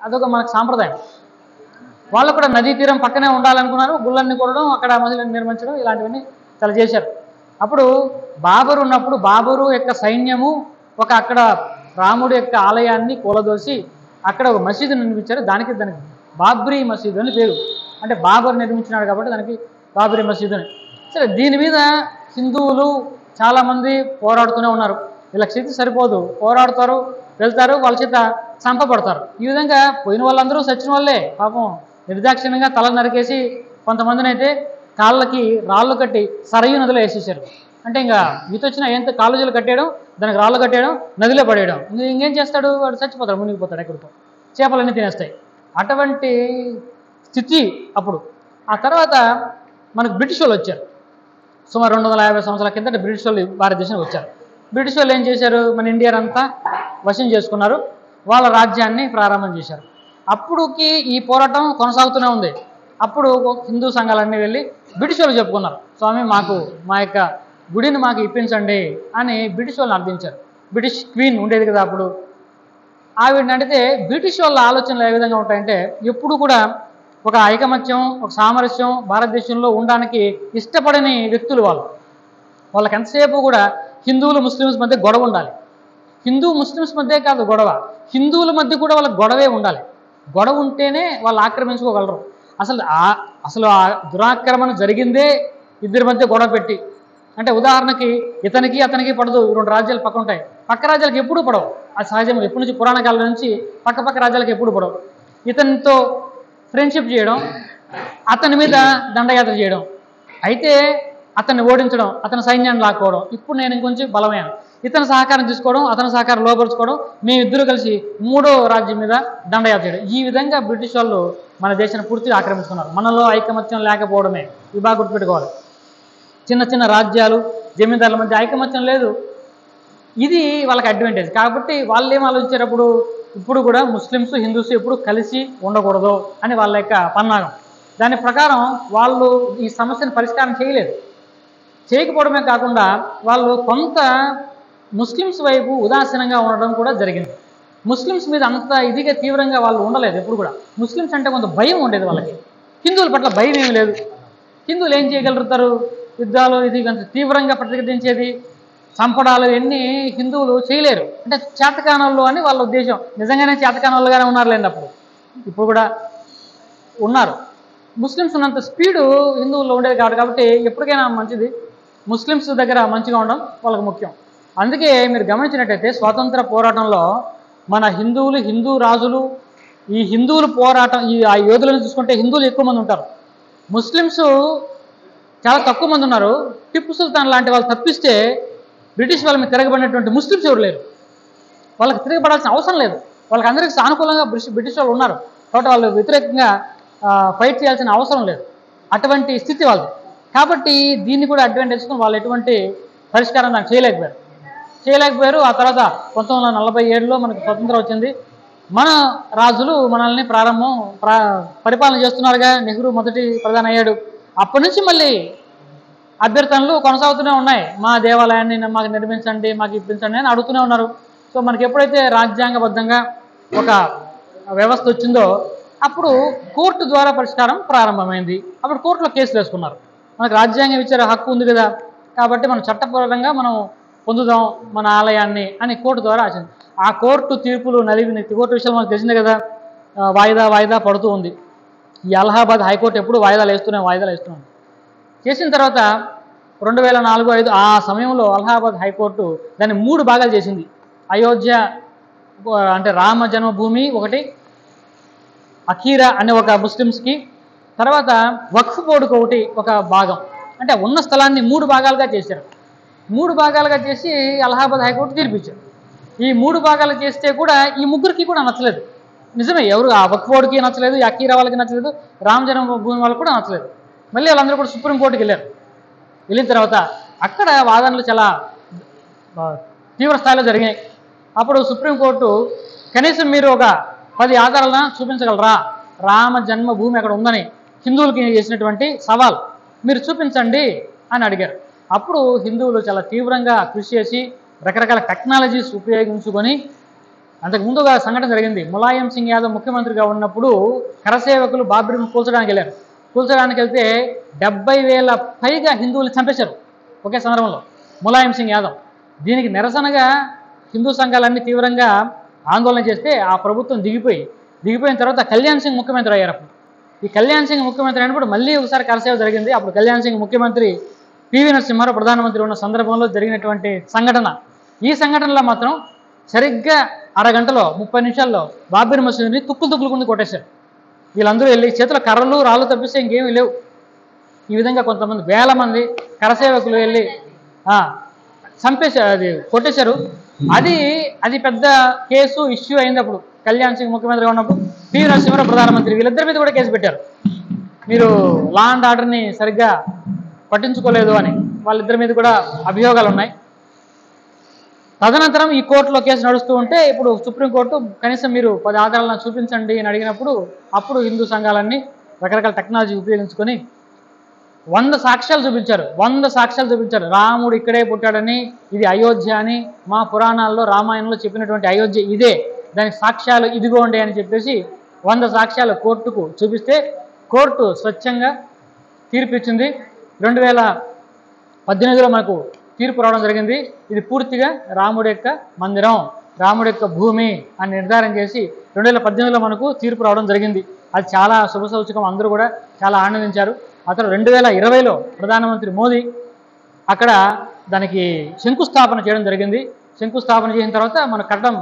అదొక మనకు సాంప్రదాయం. వాళ్ళు కూడా నదీ తీరం పక్కనే ఉండాలనుకున్నారు. గుళ్ళన్ని కొనడం, అక్కడ మసీదులను నిర్మించడం ఇలాంటివన్నీ చాలా చేశారు. అప్పుడు బాబరు ఉన్నప్పుడు బాబరు యొక్క సైన్యము అక్కడ రాముడి యొక్క ఆలయాన్ని కూలదోసి అక్కడ ఒక మసీదు నిర్మించారు. దానికి బాబ్రీ మసీదు అని పేరు. అంటే బాబరు నిర్మించినాడు కాబట్టి దానికి బాబ్రీ మసీదు అని. సరే, దీని మీద హిందువులు చాలామంది పోరాడుతూనే ఉన్నారు. వీళ్ళకి శక్తి సరిపోదు, పోరాడుతారు, వెళ్తారు, వాళ్ళ చేత చంపబడతారు. ఈ విధంగా పోయిన వాళ్ళందరూ సచిన వాళ్ళే. పాపం నిర్దాక్షిణ్యంగా తల నరికేసి కొంతమందిని అయితే కాళ్ళకి రాళ్ళు కట్టి సరయు నదిలో వేసేసారు. అంటే ఇంకా ఈత వచ్చిన ఎంత కాలేజీలు కట్టేయడం, దానికి రాళ్ళు కట్టేయడం, నదిలో పడేయడం. ఇంకేం చేస్తాడు? వాడు చచ్చిపోతాడు, మునిగిపోతాడు, ఎక్కడికో చేపలన్నీ తినేస్తాయి. అటువంటి స్థితి అప్పుడు. ఆ తర్వాత మనకు బ్రిటిష్ వాళ్ళు వచ్చారు. సుమారు 250 సంవత్సరాల కిందట బ్రిటిష్ వాళ్ళు భారతదేశానికి వచ్చారు. బ్రిటిష్ వాళ్ళు ఏం చేశారు? మన ఇండియా అంతా వశం చేసుకున్నారు, వాళ్ళ రాజ్యాన్ని ప్రారంభం చేశారు. అప్పుడుకి ఈ పోరాటం కొనసాగుతూనే ఉంది. అప్పుడు హిందూ సంఘాలన్నీ వెళ్ళి బ్రిటిష్ వాళ్ళు చెప్పుకున్నారు, స్వామి మాకు మా యొక్క గుడిని మాకు ఇప్పించండి అని బ్రిటిష్ వాళ్ళని అర్థించారు. బ్రిటిష్ క్వీన్ ఉండేది కదా అప్పుడు. ఆవిడని అడిగితే బ్రిటిష్ వాళ్ళ ఆలోచనలు ఏ విధంగా ఉంటాయంటే, ఎప్పుడు కూడా ఒక ఐకమత్యం, ఒక సామరస్యం భారతదేశంలో ఉండడానికి ఇష్టపడని వ్యక్తులు వాళ్ళు. వాళ్ళకి ఎంతసేపు కూడా హిందువులు ముస్లిమ్స్ మధ్య గొడవ ఉండాలి. హిందూ ముస్లిమ్స్ మధ్య కాదు గొడవ, హిందువుల మధ్య కూడా వాళ్ళకి గొడవే ఉండాలి. గొడవ ఉంటేనే వాళ్ళు ఆక్రమించుకోగలరు. అసలు ఆ దురాక్రమణ జరిగిందే ఇద్దరి మధ్య గొడవ పెట్టి. అంటే ఉదాహరణకి ఇతనికి అతనికి పడదు, 2 రాజ్యాలు పక్క ఉంటాయి, పక్క రాజ్యాలకు ఎప్పుడూ పడవు. అది సహజం. ఎప్పటి నుంచి పురాణ కాలం నుంచి పక్క రాజ్యాలకు ఎప్పుడు పడవు. ఇతనితో ఫ్రెండ్షిప్ చేయడం, అతని మీద దండయాత్ర చేయడం, అయితే అతన్ని ఓడించడం, అతని సైన్యాన్ని లాక్కోవడం. ఇప్పుడు నేను ఇంకొంచెం బలమయ్యాను, ఇతని సహకారం తీసుకోవడం, అతని సహకారం లోపరుచుకోవడం, మేమిద్దరూ కలిసి 3వ రాజ్యం మీద దండయాత్ర చేయడం. ఈ విధంగా బ్రిటిష్ వాళ్ళు మన దేశాన్ని పూర్తిగా ఆక్రమించుకున్నారు. మనలో ఐకమత్యం లేకపోవడమే ఇవి బాగా గుర్తుపెట్టుకోవాలి. చిన్న చిన్న రాజ్యాలు, జమీందారుల మధ్య ఐకమత్యం లేదు. ఇది వాళ్ళకి అడ్వాంటేజ్. కాబట్టి వాళ్ళు ఏం ఆలోచించేటప్పుడు, ఇప్పుడు కూడా ముస్లిమ్స్ హిందూస్ ఎప్పుడు కలిసి ఉండకూడదు అని వాళ్ళ యొక్క పన్నాగం. దాని ప్రకారం వాళ్ళు ఈ సమస్యను పరిష్కారం చేయలేదు. చేయకపోవడమే కాకుండా వాళ్ళు కొంత ముస్లిమ్స్ వైపు ఉదాసీనంగా ఉండడం కూడా జరిగింది. ముస్లిమ్స్ మీద అంత ఇదిగా తీవ్రంగా వాళ్ళు ఉండలేదు. ఎప్పుడు కూడా ముస్లిమ్స్ అంటే కొంత భయం ఉండేది వాళ్ళకి. హిందువుల పట్ల భయం ఏమీ లేదు. హిందువులు ఏం చేయగలుగుతారు? యుద్ధాలు ఇది అంత తీవ్రంగా ప్రతిఘటించేది, చంపడాలు ఎన్ని హిందువులు చేయలేరు. అంటే చేతకానోళ్ళు అని వాళ్ళ ఉద్దేశం. నిజంగానే చేతకానోళ్ళుగానే ఉన్నారులేండి అప్పుడు, ఇప్పుడు కూడా ఉన్నారు. ముస్లిమ్స్ ఉన్నంత స్పీడు హిందువుల్లో ఉండేది కాబట్టి ఎప్పటికైనా మంచిది ముస్లిమ్స్ దగ్గర మంచిగా ఉండడం వాళ్ళకి ముఖ్యం. అందుకే మీరు గమనించినట్టయితే స్వాతంత్ర పోరాటంలో మన హిందువులు, హిందూ రాజులు, ఈ హిందువుల పోరాటం, ఆ యోధులను చూసుకుంటే హిందువులు ఎక్కువ మంది ఉంటారు, ముస్లిమ్స్ చాలా తక్కువ మంది ఉన్నారు. టిప్పు సుల్తాన్ లాంటి వాళ్ళు తప్పిస్తే బ్రిటిష్ వాళ్ళ మీద తిరగబడినటువంటి ముస్లిమ్స్ ఎవరు లేరు. వాళ్ళకి తిరగబడాల్సిన అవసరం లేదు. వాళ్ళకి అందరికీ సానుకూలంగా బ్రిటిష్ వాళ్ళు ఉన్నారు కాబట్టి వాళ్ళు వ్యతిరేకంగా ఫైట్ చేయాల్సిన అవసరం లేదు. అటువంటి స్థితి వాళ్ళది. కాబట్టి దీన్ని కూడా అడ్వాంటేజ్ చేసుకుని వాళ్ళు ఎటువంటి పరిష్కారం దాన్ని చేయలేకపోయారు. ఆ తర్వాత 1947లో మనకు స్వతంత్రం వచ్చింది. మన రాజులు మనల్ని పరిపాలన చేస్తున్నారుగా. నెహ్రూ మొదటి ప్రధాని అయ్యాడు. అప్పటి నుంచి మళ్ళీ అభ్యర్థనలు కొనసాగుతూనే ఉన్నాయి. మా దేవాలయాన్ని మాకు నిర్మించండి, మాకు ఇప్పించండి అని అడుగుతూనే ఉన్నారు. సో మనకి ఎప్పుడైతే రాజ్యాంగబద్ధంగా ఒక వ్యవస్థ వచ్చిందో అప్పుడు కోర్టు ద్వారా పరిష్కారం ప్రారంభమైంది. అప్పుడు కోర్టులో కేసులు వేసుకున్నారు. మనకు రాజ్యాంగం ఇచ్చే హక్కు ఉంది కదా, కాబట్టి మనం చట్టపరంగా మనం పొందుదాం మన ఆలయాన్ని అని కోర్టు ద్వారా వచ్చింది. ఆ కోర్టు తీర్పులు కోర్టు విషయాలు మనకు తెలిసిందే కదా, వాయిదా పడుతూ ఉంది. ఈ అలహాబాద్ హైకోర్టు ఎప్పుడు వాయిదాలు వేస్తున్నాం. చేసిన తర్వాత 2004-05 ఆ సమయంలో అలహాబాద్ హైకోర్టు దాన్ని 3 భాగాలు చేసింది. అయోధ్య అంటే రామ జన్మభూమి ఒకటి, అఖీరా అనే ఒక ముస్లిమ్స్కి, తర్వాత వక్ఫ్ బోర్డుకి ఒక భాగం. అంటే ఉన్న స్థలాన్ని 3 భాగాలుగా చేశారు. 3 భాగాలుగా చేసి అలహాబాద్ హైకోర్టు తీర్పిచ్చారు. ఈ 3 భాగాలు చేస్తే కూడా ఈ ముగ్గురికి కూడా నచ్చలేదు. నిజమే, ఎవరు ఆ వక్ఫ్ బోర్డుకి నచ్చలేదు, ఈ అఖీరా వాళ్ళకి నచ్చలేదు, రామ జన్మభూమి వాళ్ళకి కూడా నచ్చలేదు. మళ్ళీ వాళ్ళందరూ కూడా సుప్రీంకోర్టుకి వెళ్ళిన తర్వాత అక్కడ వాదనలు చాలా తీవ్ర స్థాయిలో జరిగాయి. అప్పుడు సుప్రీంకోర్టు కనీసం మీరు ఒక 10 ఆధారాలను చూపించగలరా రామ జన్మభూమి అక్కడ ఉందని, హిందువులకి చేసినటువంటి సవాల్ మీరు చూపించండి అని అడిగారు. అప్పుడు హిందువులు చాలా తీవ్రంగా కృషి చేసి రకరకాల టెక్నాలజీస్ ఉపయోగించుకొని అంతకుముందు ఒక సంఘటన జరిగింది. ములాయం సింగ్ యాదవ్ ముఖ్యమంత్రిగా ఉన్నప్పుడు కరసేవకులు బాబ్రీని కూల్చడానికి వెళ్ళారు. కూల్చడానికి వెళ్తే 70,000 పైగా హిందువులు చంపేశారు ఒకే సందర్భంలో ములాయం సింగ్ యాదవ్. దీనికి నిరసనగా హిందూ సంఘాలన్నీ తీవ్రంగా ఆందోళన చేస్తే ఆ ప్రభుత్వం దిగిపోయిన తర్వాత కళ్యాణ్ సింగ్ ముఖ్యమంత్రి అయ్యారు. అప్పుడు ఈ కళ్యాణ్ సింగ్ ముఖ్యమంత్రి అయినప్పుడు మళ్ళీ ఒకసారి కరసేవ జరిగింది. అప్పుడు కళ్యాణ్ సింగ్ ముఖ్యమంత్రి, పివి నరసింహారావు ప్రధానమంత్రి ఉన్న సందర్భంలో జరిగినటువంటి సంఘటన. ఈ సంఘటనలో మాత్రం సరిగ్గా అరగంటలో 30 నిమిషాల్లో బాబ్రీ మసీదుని తుక్కులు కొట్టేశారు. వీళ్ళందరూ వెళ్ళి చేతిలో కర్రలు రాళ్ళు తప్పిస్తే ఇంకేమీ లేవు. ఈ విధంగా కొంతమంది వేల మంది కరసేవకులు వెళ్ళి చంపేశారు, అది కొట్టేశారు. అది పెద్ద కేసు ఇష్యూ అయింది. అప్పుడు కళ్యాణ్ సింగ్ ముఖ్యమంత్రిగా ఉన్నప్పుడు పివి నరసింహారావు ప్రధానమంత్రి, వీళ్ళిద్దరి మీద కూడా కేసు పెట్టారు. మీరు లా అండ్ ఆర్డర్ని సరిగ్గా పట్టించుకోలేదు అని వాళ్ళిద్దరి మీద కూడా అభియోగాలు ఉన్నాయి. తదనంతరం ఈ కోర్టులో కేసు నడుస్తూ ఉంటే ఇప్పుడు సుప్రీంకోర్టు కనీసం మీరు 10 ఆధారాలను చూపించండి అని అడిగినప్పుడు అప్పుడు హిందూ సంఘాలన్నీ రకరకాల టెక్నాలజీ ఉపయోగించుకొని 100 సాక్ష్యాలు చూపించారు. రాముడు ఇక్కడే పుట్టాడని, ఇది అయోధ్య అని, మా పురాణాల్లో రామాయణంలో చెప్పినటువంటి అయోధ్య ఇదే, దానికి సాక్ష్యాలు ఇదిగోండి అని చెప్పేసి 100 సాక్ష్యాలు కోర్టుకు చూపిస్తే కోర్టు స్వచ్ఛంగా తీర్పు ఇచ్చింది. 2018లో మనకు తీర్పు రావడం జరిగింది. ఇది పూర్తిగా రాముడి యొక్క మందిరం, రాముడి యొక్క భూమి అని నిర్ధారణ చేసి 2018లో మనకు తీర్పు రావడం జరిగింది. అది చాలా శుభసూచకం, అందరూ కూడా చాలా ఆనందించారు. ఆ తర్వాత 2020లో ప్రధానమంత్రి మోదీ అక్కడ దానికి శంకుస్థాపన చేయడం జరిగింది. శంకుస్థాపన చేసిన తర్వాత మన కట్టడం